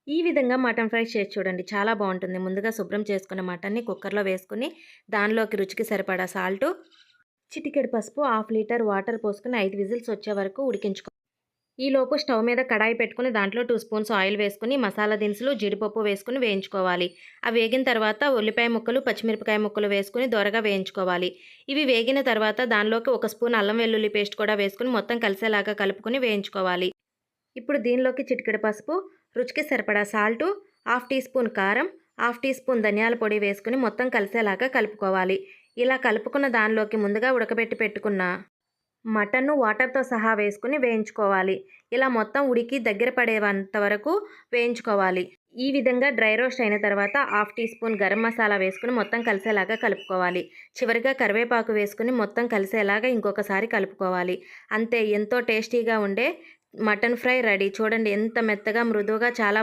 ఈ విధంగా mutton fry చేసి చూడండి. చాలా బావుంటుంది. ముందుగా శుభ్రం చేసుకున్న మటన్‌ని కుక్కర్‌లో వేసుకొని, దానిలోకి రుచికి సరిపడా సాల్టు, చిటికెడు పసుపు, హాఫ్ లీటర్ వాటర్ పోసుకొని 5 విజిల్స్ వచ్చే వరకు ఉడికించుకో. ఈలోపు స్టవ్ మీద కడాయి పెట్టుకొని దాంట్లో 2 స్పూన్స్ ఆయిల్ వేసుకొని, మసాలా దినుసులు, జీడిపప్పు వేసుకొని వేయించుకోవాలి. అవి వేగిన తర్వాత ఉల్లిపాయ ముక్కలు, పచ్చిమిరపకాయ ముక్కలు వేసుకొని దోరగా వేయించుకోవాలి. ఇవి వేగిన తర్వాత దానిలోకి 1 స్పూన్ అల్లం వెల్లుల్లి పేస్ట్ కూడా వేసుకొని మొత్తం కలిసేలాగా కలుపుకొని వేయించుకోవాలి. ఇప్పుడు దీనిలోకి చిటికెడు పసుపు, రుచికి సరిపడా సాల్టు, హాఫ్ టీ స్పూన్ కారం, హాఫ్ టీ స్పూన్ ధనియాల పొడి వేసుకొని మొత్తం కలిసేలాగా కలుపుకోవాలి. ఇలా కలుపుకున్న దానిలోకి ముందుగా ఉడకబెట్టి పెట్టుకున్న మటన్ను వాటర్‌తో సహా వేసుకొని వేయించుకోవాలి. ఇలా మొత్తం ఉడికి దగ్గర పడేంత వరకు వేయించుకోవాలి. ఈ విధంగా డ్రై రోస్ట్ అయిన తర్వాత half teaspoon garam masala వేసుకొని మొత్తం కలిసేలాగా కలుపుకోవాలి. చివరిగా కరివేపాకు వేసుకొని మొత్తం కలిసేలాగా ఇంకొకసారి కలుపుకోవాలి. అంతే, ఎంతో టేస్టీగా ఉండే మటన్ ఫ్రై రెడీ. చూడండి ఎంత మెత్తగా, మృదువుగా చాలా